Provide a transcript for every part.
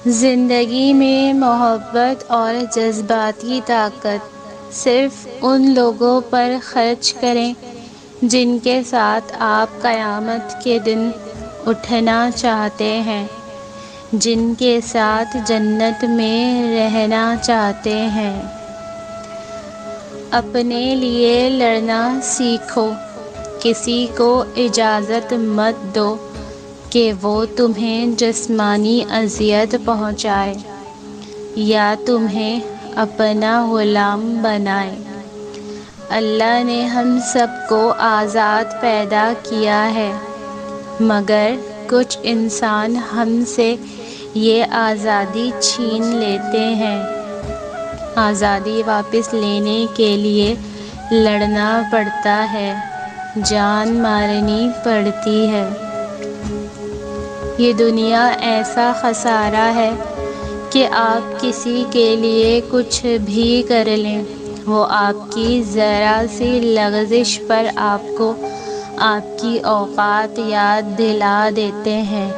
زندگی میں محبت اور جذباتی طاقت صرف ان لوگوں پر خرچ کریں جن کے ساتھ آپ قیامت کے دن اٹھنا چاہتے ہیں، جن کے ساتھ جنت میں رہنا چاہتے ہیں۔ اپنے لیے لڑنا سیکھو، کسی کو اجازت مت دو کہ وہ تمہیں جسمانی اذیت پہنچائے یا تمہیں اپنا غلام بنائے۔ اللہ نے ہم سب کو آزاد پیدا کیا ہے، مگر کچھ انسان ہم سے یہ آزادی چھین لیتے ہیں۔ آزادی واپس لینے کے لیے لڑنا پڑتا ہے، جان مارنی پڑتی ہے۔ یہ دنیا ایسا خسارہ ہے کہ آپ کسی کے لیے کچھ بھی کر لیں، وہ آپ کی ذرا سی لغزش پر آپ کو آپ کی اوقات یاد دلا دیتے ہیں۔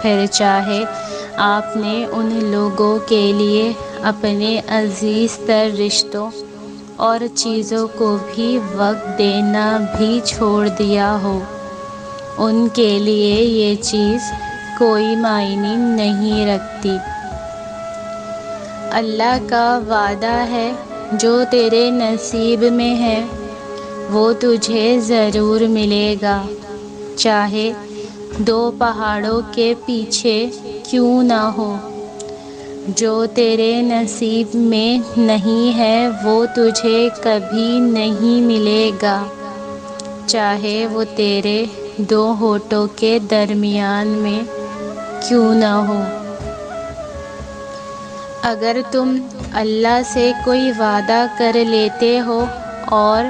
پھر چاہے آپ نے ان لوگوں کے لیے اپنے عزیز تر رشتوں اور چیزوں کو بھی وقت دینا بھی چھوڑ دیا ہو، ان کے لیے یہ چیز کوئی معنی نہیں رکھتی۔ اللہ کا وعدہ ہے جو تیرے نصیب میں ہے وہ تجھے ضرور ملے گا، چاہے دو پہاڑوں کے پیچھے کیوں نہ ہو۔ جو تیرے نصیب میں نہیں ہے وہ تجھے کبھی نہیں ملے گا، چاہے وہ تیرے دو ہونٹوں کے درمیان میں کیوں نہ ہو۔ اگر تم اللہ سے کوئی وعدہ کر لیتے ہو اور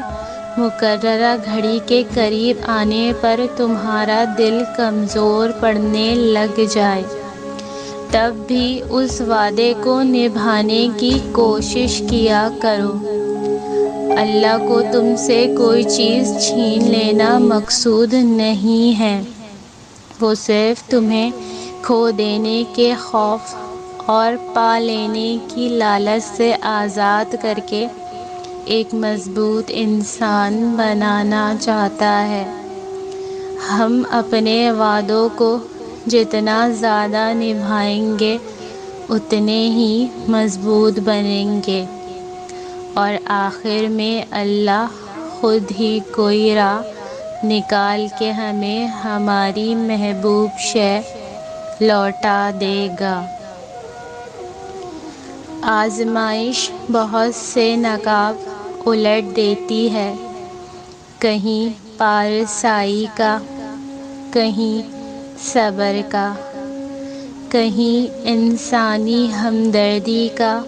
مقررہ گھڑی کے قریب آنے پر تمہارا دل کمزور پڑنے لگ جائے، تب بھی اس وعدے کو نبھانے کی کوشش کیا کرو۔ اللہ کو تم سے کوئی چیز چھین لینا مقصود نہیں ہے، وہ صرف تمہیں کھو دینے کے خوف اور پا لینے کی لالچ سے آزاد کر کے ایک مضبوط انسان بنانا چاہتا ہے۔ ہم اپنے وعدوں کو جتنا زیادہ نبھائیں گے اتنے ہی مضبوط بنیں گے، اور آخر میں اللہ خود ہی کوئی راہ نکال کے ہمیں ہماری محبوب شے لوٹا دے گا۔ آزمائش بہت سے نقاب الٹ دیتی ہے، کہیں پارسائی کا، کہیں صبر کا، کہیں انسانی ہمدردی کا،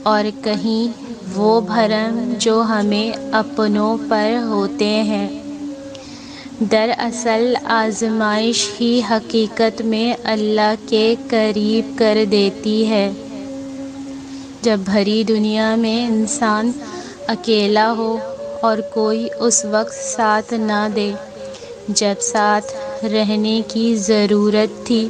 اور کہیں وہ بھرم جو ہمیں اپنوں پر ہوتے ہیں۔ دراصل آزمائش ہی حقیقت میں اللہ کے قریب کر دیتی ہے۔ جب بھری دنیا میں انسان اکیلا ہو اور کوئی اس وقت ساتھ نہ دے جب ساتھ رہنے کی ضرورت تھی،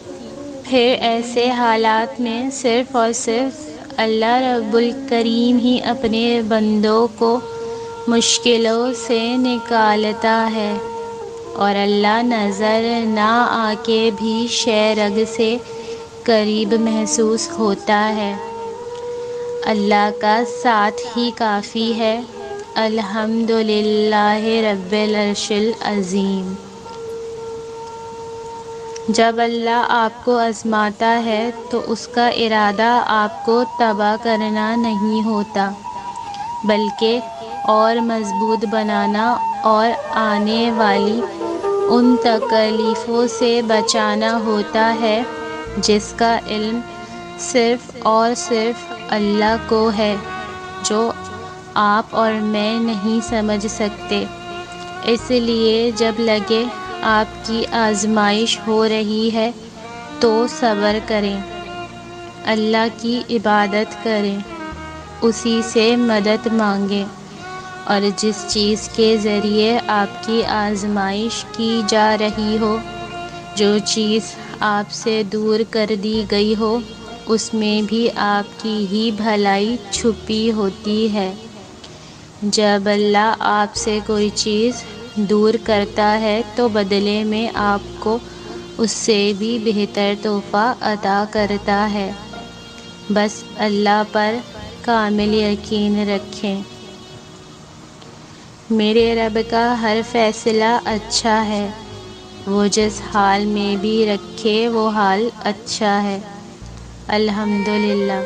پھر ایسے حالات میں صرف اور صرف اللہ رب الکریم ہی اپنے بندوں کو مشکلوں سے نکالتا ہے، اور اللہ نظر نہ آ کے بھی شے رگ سے قریب محسوس ہوتا ہے۔ اللہ کا ساتھ ہی کافی ہے۔ الحمدللہ رب العرش العظیم۔ جب اللہ آپ کو آزماتا ہے تو اس کا ارادہ آپ کو تباہ کرنا نہیں ہوتا، بلکہ اور مضبوط بنانا اور آنے والی ان تکالیفوں سے بچانا ہوتا ہے جس کا علم صرف اور صرف اللہ کو ہے، جو آپ اور میں نہیں سمجھ سکتے۔ اس لیے جب لگے آپ کی آزمائش ہو رہی ہے تو صبر کریں، اللہ کی عبادت کریں، اسی سے مدد مانگیں، اور جس چیز کے ذریعے آپ کی آزمائش کی جا رہی ہو، جو چیز آپ سے دور کر دی گئی ہو اس میں بھی آپ کی ہی بھلائی چھپی ہوتی ہے۔ جب اللہ آپ سے کوئی چیز دور کرتا ہے تو بدلے میں آپ کو اس سے بھی بہتر تحفہ عطا کرتا ہے۔ بس اللہ پر کامل یقین رکھیں۔ میرے رب کا ہر فیصلہ اچھا ہے، وہ جس حال میں بھی رکھے وہ حال اچھا ہے۔ الحمدللہ۔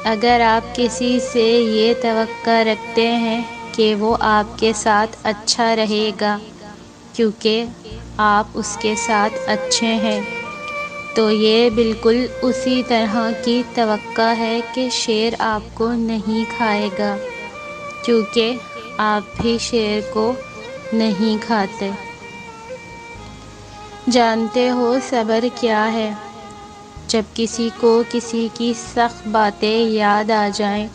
اگر آپ کسی سے یہ توقع رکھتے ہیں کہ وہ آپ کے ساتھ اچھا رہے گا کیونکہ آپ اس کے ساتھ اچھے ہیں، تو یہ بالکل اسی طرح کی توقع ہے کہ شیر آپ کو نہیں کھائے گا کیونکہ آپ بھی شیر کو نہیں کھاتے۔ جانتے ہو صبر کیا ہے؟ جب کسی کو کسی کی سخت باتیں یاد آ جائیں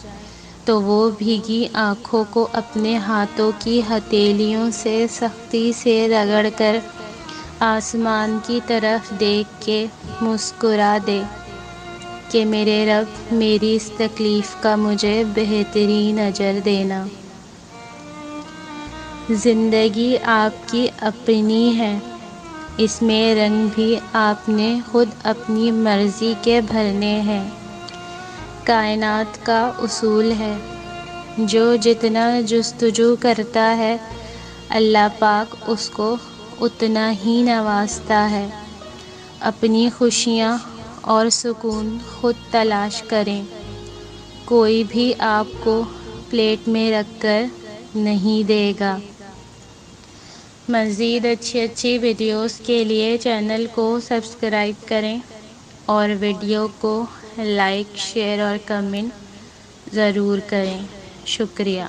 تو وہ بھیگی آنکھوں کو اپنے ہاتھوں کی ہتھیلیوں سے سختی سے رگڑ کر آسمان کی طرف دیکھ کے مسکرا دے کہ میرے رب میری اس تکلیف کا مجھے بہترین اجر دینا۔ زندگی آپ کی اپنی ہے، اس میں رنگ بھی آپ نے خود اپنی مرضی کے بھرنے ہیں۔ کائنات کا اصول ہے، جو جتنا جستجو کرتا ہے اللہ پاک اس کو اتنا ہی نوازتا ہے۔ اپنی خوشیاں اور سکون خود تلاش کریں، کوئی بھی آپ کو پلیٹ میں رکھ کر نہیں دے گا۔ مزید اچھی ویڈیوز کے لیے چینل کو سبسکرائب کریں اور ویڈیو کو لائک، شیئر اور کمنٹ ضرور کریں۔ شکریہ۔